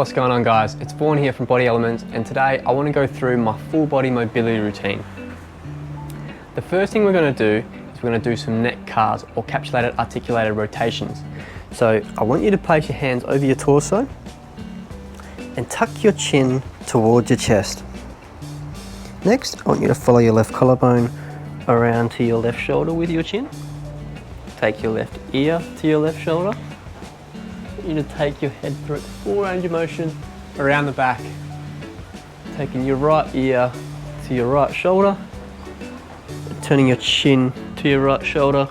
What's going on, guys? It's Vaughan here from Body Elements, and today I want to go through my full body mobility routine. The first thing we're going to do is we're going to do some neck cars or capsulated articulated rotations. So I want you to place your hands over your torso and tuck your chin towards your chest. Next, I want you to follow your left collarbone around to your left shoulder with your chin. Take your left ear to your left shoulder. I want you to take your head through full range of motion around the back. Taking your right ear to your right shoulder. Turning your chin to your right shoulder.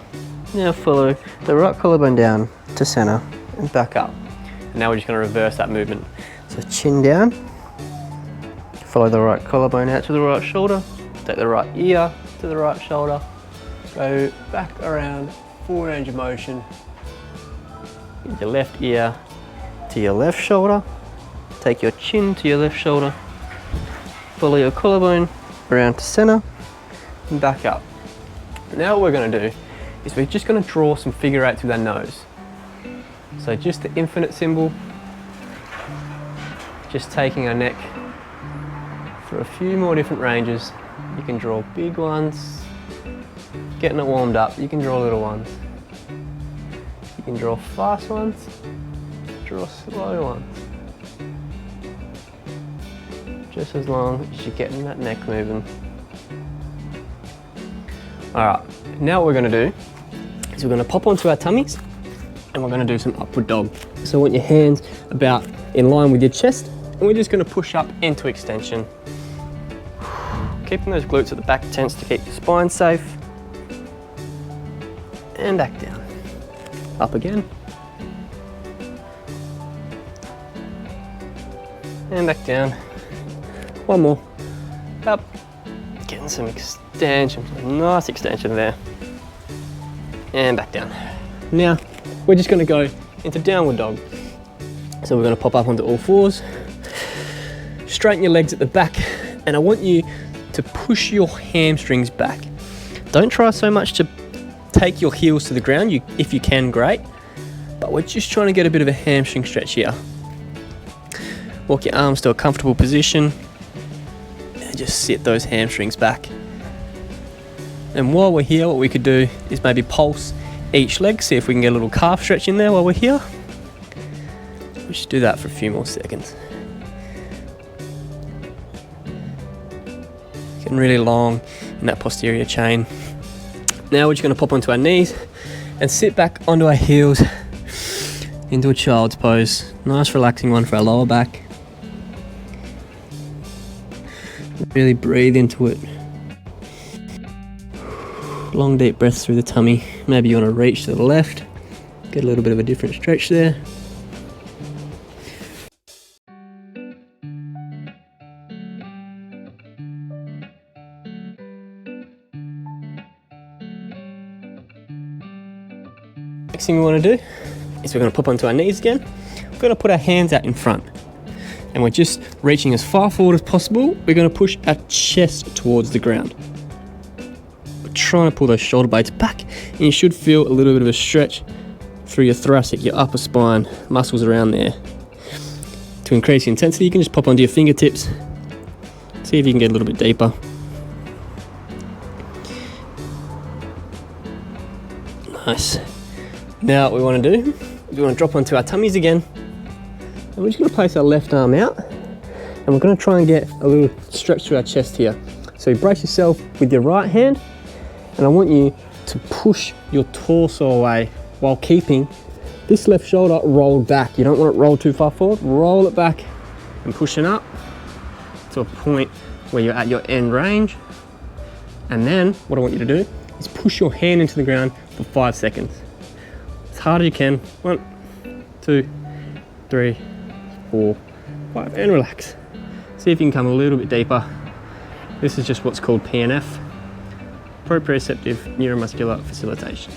Now follow the right collarbone down to center and back up. And now we're just going to reverse that movement. So chin down. Follow the right collarbone out to the right shoulder. Take the right ear to the right shoulder. Go back around full range of motion. Get your left ear to your left shoulder. Take your chin to your left shoulder. Follow your collarbone around to center and back up. Now what we're going to do is we're just going to draw some figure eights with our nose. So just the infinite symbol, just taking our neck for a few more different ranges. You can draw big ones, getting it warmed up. You can draw little ones. You can draw fast ones, draw slow ones. Just as long as you're getting that neck moving. Alright, now what we're going to do is we're going to pop onto our tummies and we're going to do some upward dog. So I want your hands about in line with your chest and we're just going to push up into extension. Keeping those glutes at the back tends to keep your spine safe. And back down. Up again. And back down. One more. Up. Getting some extension. Nice extension there. And back down. Now, we're just going to go into downward dog. So we're going to pop up onto all fours. Straighten your legs at the back. And I want you to push your hamstrings back. Don't try so much to take your heels to the ground. If you can, great. But we're just trying to get a bit of a hamstring stretch here. Walk your arms to a comfortable position and just sit those hamstrings back. And while we're here, what we could do is maybe pulse each leg, see if we can get a little calf stretch in there while we're here. We'll just do that for a few more seconds. Getting really long in that posterior chain. Now we're just going to pop onto our knees and sit back onto our heels into a child's pose. Nice relaxing one for our lower back. Really breathe into it. Long deep breaths through the tummy. Maybe you want to reach to the left. Get a little bit of a different stretch there. Next thing we want to do is we're going to pop onto our knees again. We're going to put our hands out in front and we're just reaching as far forward as possible. We're going to push our chest towards the ground. We're trying to pull those shoulder blades back and you should feel a little bit of a stretch through your thoracic, your upper spine, muscles around there. To increase the intensity, you can just pop onto your fingertips. See if you can get a little bit deeper. Nice. Now what we want to do is we want to drop onto our tummies again and we're just going to place our left arm out and we're going to try and get a little stretch through our chest here. So you brace yourself with your right hand and I want you to push your torso away while keeping this left shoulder rolled back. You don't want it rolled too far forward. Roll it back and push it up to a point where you're at your end range. And then what I want you to do is push your hand into the ground for 5 seconds. As hard as you can. 1, 2, 3, 4, 5, and relax. See if you can come a little bit deeper. This is just what's called PNF, proprioceptive neuromuscular facilitation.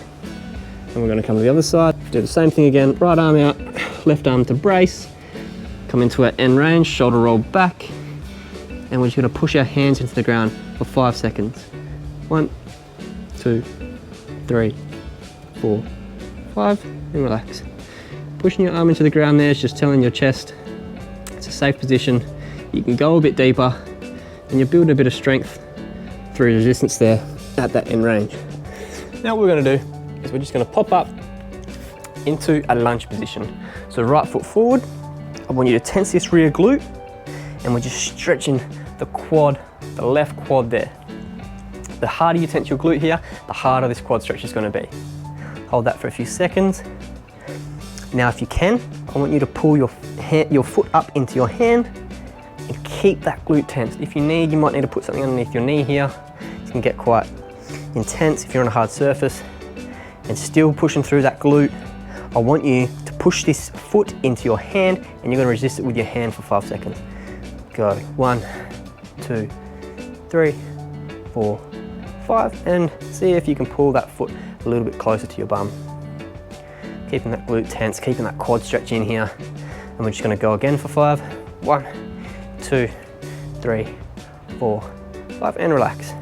And we're going to come to the other side, do the same thing again. Right arm out, left arm to brace, come into our end range, shoulder roll back, and we're just going to push our hands into the ground for 5 seconds. 1, 2, 3, 4, 5, and relax. Pushing your arm into the ground there is just telling your chest, It's a safe position. You can go a bit deeper and you're building a bit of strength through resistance there at that end range. Now what we're going to do is we're just going to pop up into a lunge position. So right foot forward, I want you to tense this rear glute, and we're just stretching the quad, the left quad there. The harder you tense your glute here, the harder this quad stretch is going to be. Hold that for a few seconds. Now if you can, I want you to pull your foot up into your hand and keep that glute tense. If you need, you might need to put something underneath your knee here. It can get quite intense if you're on a hard surface. And still pushing through that glute, I want you to push this foot into your hand, and you're going to resist it with your hand for 5 seconds. Go. 1, 2, 3, 4, 5, and see if you can pull that foot a little bit closer to your bum. Keeping that glute tense, keeping that quad stretch in here. And we're just going to go again for 5. 1, 2, 3, 4, 5, and relax.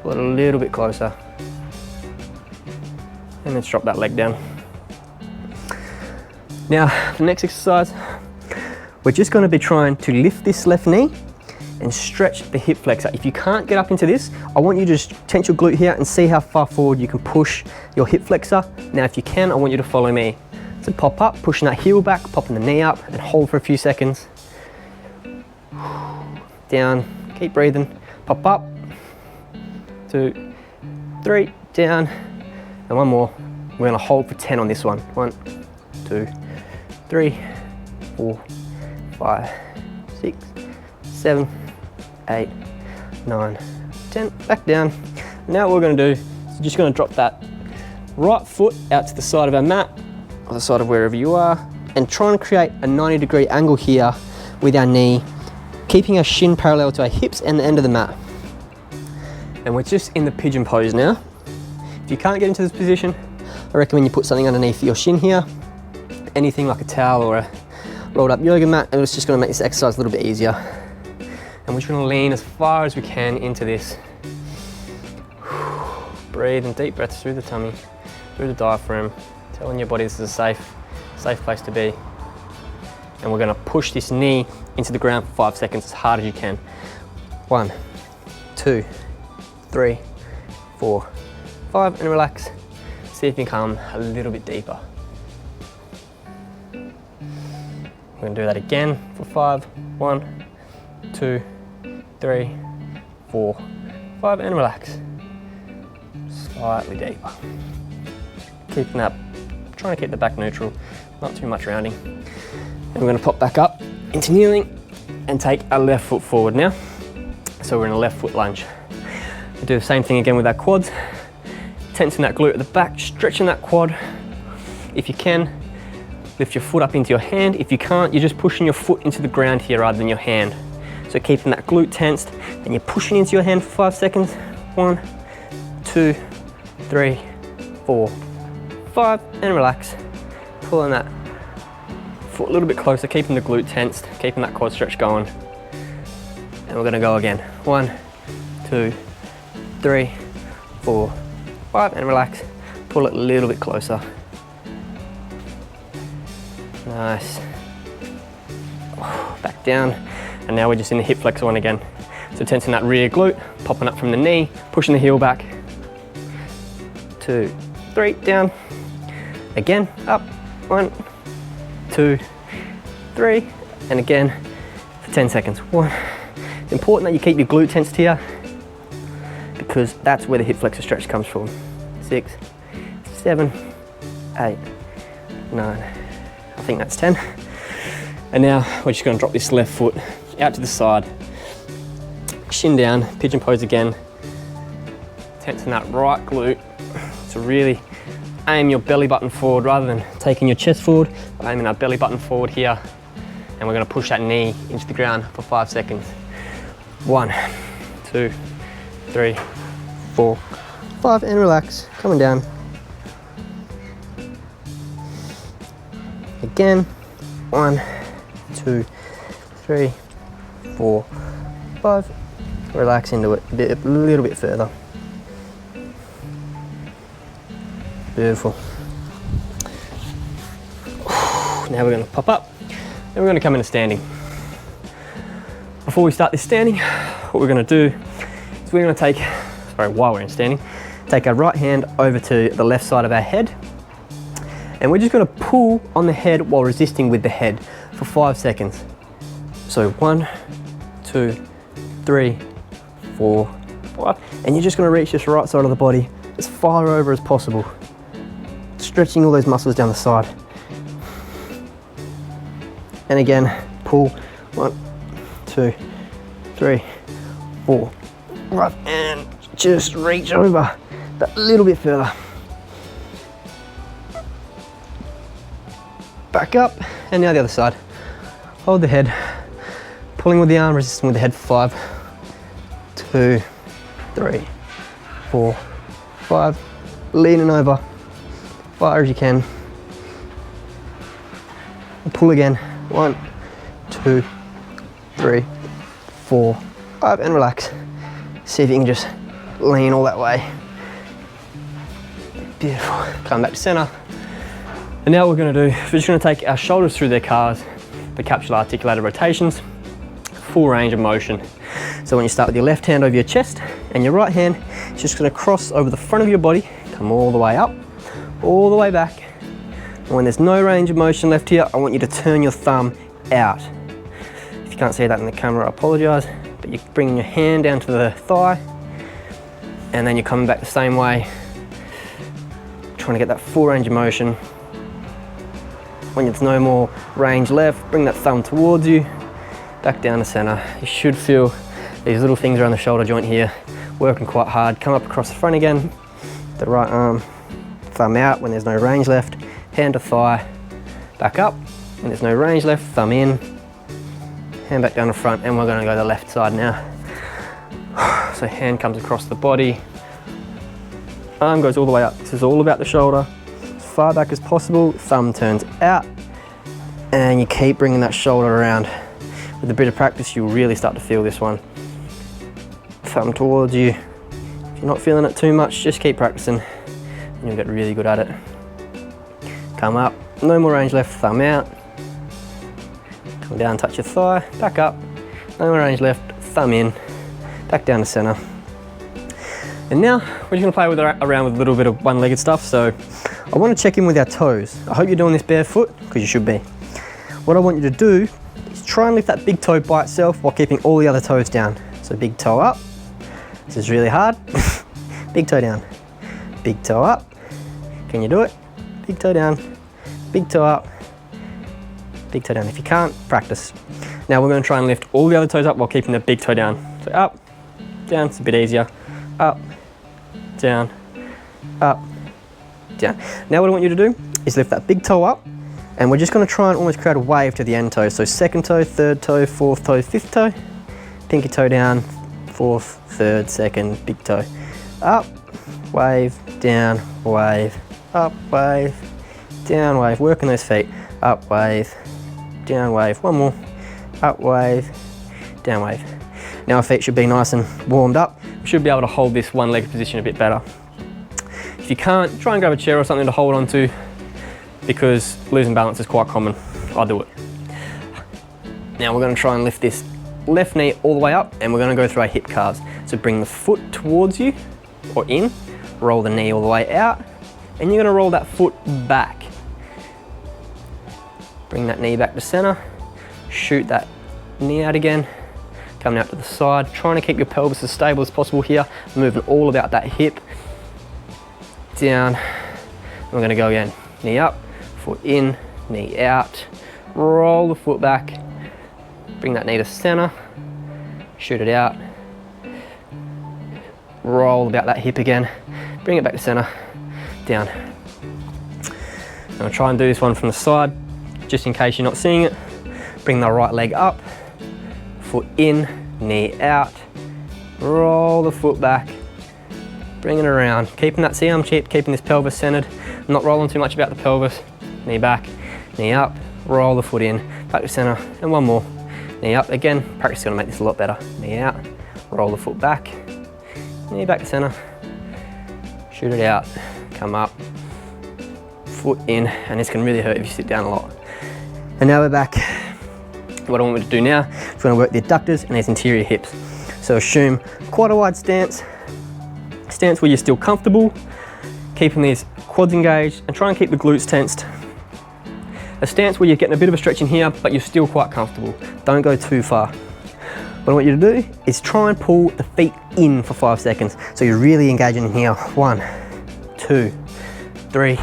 Pull it a little bit closer. And then drop that leg down. Now, the next exercise, we're just going to be trying to lift this left knee and stretch the hip flexor. If you can't get up into this, I want you to just tense your glute here and see how far forward you can push your hip flexor. Now, if you can, I want you to follow me. So pop up, pushing that heel back, popping the knee up, and hold for a few seconds. Down, keep breathing. Pop up, 2, 3, down, and one more. We're going to hold for 10 on this one. 1, 2, 3, 4, 5, 6, 7, 8, 9, 10. Back down. Now what we're going to do is just going to drop that right foot out to the side of our mat, or the side of wherever you are, and try and create a 90-degree angle here with our knee, keeping our shin parallel to our hips and the end of the mat. And we're just in the pigeon pose now. If you can't get into this position, I recommend you put something underneath your shin here, anything like a towel or a rolled up yoga mat, and it's just going to make this exercise a little bit easier. And we're just going to lean as far as we can into this. Breathe and deep breaths through the tummy, through the diaphragm, telling your body this is a safe place to be. And we're going to push this knee into the ground for 5 seconds as hard as you can. 1, 2, 3, 4, 5, and relax. See if you can come a little bit deeper. We're going to do that again for 5. 1, 2, 3, 4, 5, and relax. Slightly deeper. Keeping that, trying to keep the back neutral, not too much rounding. And we're going to pop back up into kneeling and take our left foot forward now. So we're in a left foot lunge. We do the same thing again with our quads. Tensing that glute at the back, stretching that quad. If you can, lift your foot up into your hand. If you can't, you're just pushing your foot into the ground here rather than your hand. So keeping that glute tensed, and you're pushing into your hand for 5 seconds. 1, 2, 3, 4, 5, and relax. Pulling that foot a little bit closer, keeping the glute tensed, keeping that quad stretch going. And we're gonna go again. 1, 2, 3, 4, 5, and relax. Pull it a little bit closer. Nice. Back down. And now we're just in the hip flexor one again. So tensing that rear glute, popping up from the knee, pushing the heel back. 2, 3, down. Again, up. 1, 2, 3, and again for 10 seconds. 1. It's important that you keep your glute tensed here, because that's where the hip flexor stretch comes from. 6, 7, 8, 9. I think that's 10. And now we're just going to drop this left foot out to the side, shin down, pigeon pose again, tensing that right glute to really aim your belly button forward rather than taking your chest forward, aiming our belly button forward here. And we're going to push that knee into the ground for 5 seconds. 1, 2, 3, 4, 5, and relax, coming down. Again, 1, 2, 3, 4, 5. Relax into it a little bit further. Beautiful. Now we're going to pop up and we're going to come into standing. Before we start this standing, what we're gonna do is we're gonna take, while we're in standing, take our right hand over to the left side of our head, and we're just gonna pull on the head while resisting with the head for 5 seconds. So 1, 2, 3, 4, 5, and you're just gonna reach this right side of the body as far over as possible, stretching all those muscles down the side. And again, pull, 1, 2, 3, 4, 5, and just reach over that little bit further. Back up, and now the other side. Hold the head, pulling with the arm, resisting with the head for 5, 2, 3, 4, 5, leaning over, far as you can. Pull again, 1, 2, 3, 4, 5, and relax. See if you can just lean all that way. Beautiful. Come back to center. And now what we're going to do is we're just going to take our shoulders through their calves, the capsular articulated rotations, full range of motion. So when you start with your left hand over your chest and your right hand, it's just going to cross over the front of your body, come all the way up, all the way back. And when there's no range of motion left here, I want you to turn your thumb out. If you can't see that in the camera, I apologize, but you're bringing your hand down to the thigh, and then you're coming back the same way, trying to get that full range of motion. When there's no more range left, bring that thumb towards you, back down to center. You should feel these little things around the shoulder joint here working quite hard. Come up across the front again, the right arm, thumb out when there's no range left, hand to thigh, back up, when there's no range left, thumb in, hand back down the front, and we're going to go to the left side now. So hand comes across the body, arm goes all the way up. This is all about the shoulder, as far back as possible, thumb turns out, and you keep bringing that shoulder around. With a bit of practice, you'll really start to feel this one. Thumb towards you. If you're not feeling it too much, just keep practicing, and you'll get really good at it. Come up, no more range left, thumb out. Come down, touch your thigh, back up, no more range left, thumb in, back down to center. And now we're just gonna play around with a little bit of one-legged stuff. So I wanna check in with our toes. I hope you're doing this barefoot, because you should be. What I want you to do is try and lift that big toe by itself while keeping all the other toes down. So big toe up, this is really hard. Big toe down, big toe up. Can you do it? Big toe down, big toe up, big toe down. If you can't, practice. Now we're gonna try and lift all the other toes up while keeping the big toe down. So up, down, it's a bit easier. Up, down, up, down. Now what I want you to do is lift that big toe up, and we're just gonna try and almost create a wave to the end toe. So second toe, third toe, fourth toe, fifth toe, pinky toe down, fourth, third, second, big toe. Up, wave, down, wave, up, wave, down, wave. Working those feet. Up, wave, down, wave. One more. Up, wave, down, wave. Now our feet should be nice and warmed up. We should be able to hold this one-legged position a bit better. If you can't, try and grab a chair or something to hold on to, because losing balance is quite common. I do it. Now we're going to try and lift this left knee all the way up, and we're going to go through our hip calves. So bring the foot towards you, or in, roll the knee all the way out, and you're going to roll that foot back. Bring that knee back to center, shoot that knee out again, coming out to the side, trying to keep your pelvis as stable as possible here, moving all about that hip, down, and we're going to go again, knee up, foot in, knee out, roll the foot back, bring that knee to center, shoot it out, roll about that hip again, bring it back to center, down. I'll try and do this one from the side, just in case you're not seeing it. Bring the right leg up, foot in, knee out, roll the foot back, bring it around, keeping that C-arm cheap, keeping this pelvis centered, not rolling too much about the pelvis. Knee back, knee up, roll the foot in, back to center, and one more. Knee up again, practice is gonna make this a lot better. Knee out, roll the foot back, knee back to center, shoot it out, come up, foot in, and this can really hurt if you sit down a lot. And now we're back What I want you to do now is we're going to work the adductors and these anterior hips. So assume quite a wide stance where you're still comfortable, keeping these quads engaged and try and keep the glutes tensed. A stance where you're getting a bit of a stretch in here, but you're still quite comfortable. Don't go too far. What I want you to do is try and pull the feet in for 5 seconds. So you're really engaging in here. 1, 2, 3,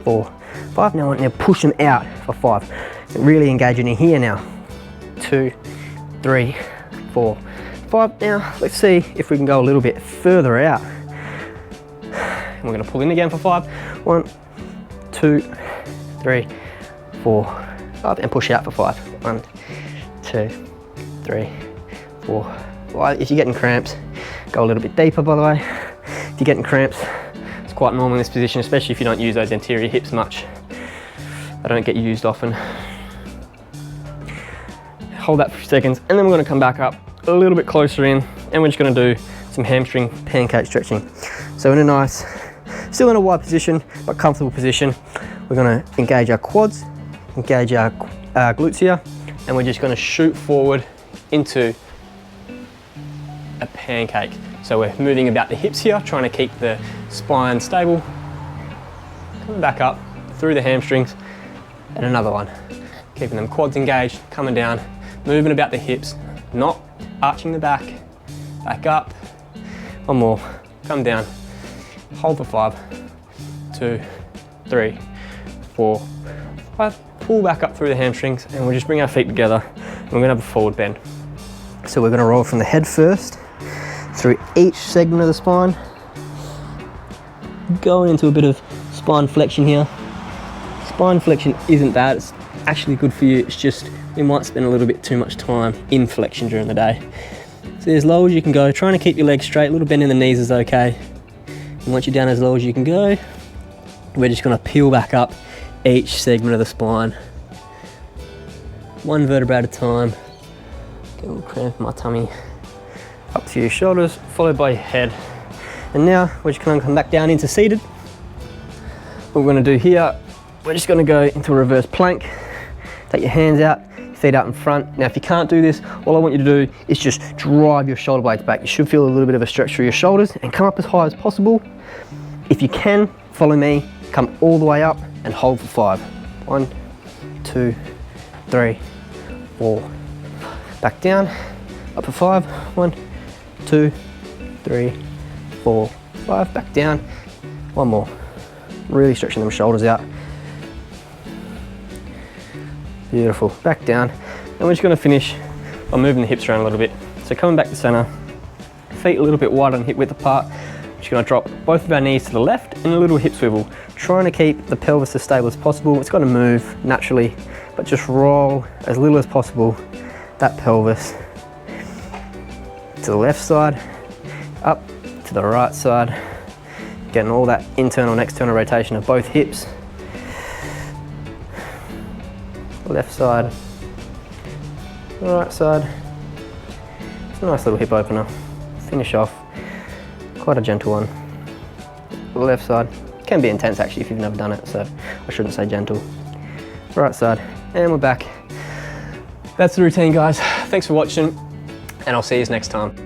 4, 5. Now I want you to push them out for 5. Really engaging in here now. 2, 3, 4, 5. Now let's see if we can go a little bit further out. And we're going to pull in again for 5. 1, 2, 3, 4, 5, and push out for 5. 1, 2, 3, 4, 5. If you're getting cramps, go a little bit deeper, by the way. If you're getting cramps, it's quite normal in this position, especially if you don't use those anterior hips much. They don't get used often. Hold that for a few seconds, and then we're going to come back up a little bit closer in, and we're just going to do some hamstring pancake stretching. So in a nice, still in a wide position, but comfortable position, we're going to engage our quads, engage our glutes here, and we're just going to shoot forward into a pancake. So we're moving about the hips here, trying to keep the spine stable. Coming back up through the hamstrings, and another one. Keeping them quads engaged, coming down, moving about the hips, not arching the back. Back up. One more. Come down. Hold for 5. 2, 3, 4, 5. Pull back up through the hamstrings, and we'll just bring our feet together, and we're going to have a forward bend. So we're going to roll from the head first, through each segment of the spine, going into a bit of spine flexion here. Spine flexion isn't bad, it's actually good for you. It's just you might spend a little bit too much time in flexion during the day. So as low as you can go, trying to keep your legs straight. A little bend in the knees is okay. And once you're down as low as you can go, we're just going to peel back up each segment of the spine, one vertebra at a time. Get a little cramp in my tummy. Up to your shoulders, followed by your head. And now we're just going to come back down into seated. What we're going to do here, we're just going to go into a reverse plank. Take your hands out, feet out in front. Now if you can't do this, all I want you to do is just drive your shoulder blades back. You should feel a little bit of a stretch through your shoulders, and come up as high as possible. If you can, follow me, come all the way up and hold for 5. 1, 2, 3, 4. Back down, up for 5. 1, 2, 3, 4, 5. Back down. One more. Really stretching them shoulders out. Beautiful. Back down. And we're just going to finish by moving the hips around a little bit. So coming back to center, feet a little bit wider and hip width apart. Just going to drop both of our knees to the left and a little hip swivel, trying to keep the pelvis as stable as possible. It's going to move naturally, but just roll as little as possible that pelvis to the left side, up to the right side, getting all that internal and external rotation of both hips. Left side, right side. It's a nice little hip opener. Finish off, quite a gentle one. Left side, can be intense actually if you've never done it, so I shouldn't say gentle. Right side, and we're back. That's the routine, guys. Thanks for watching, and I'll see you next time.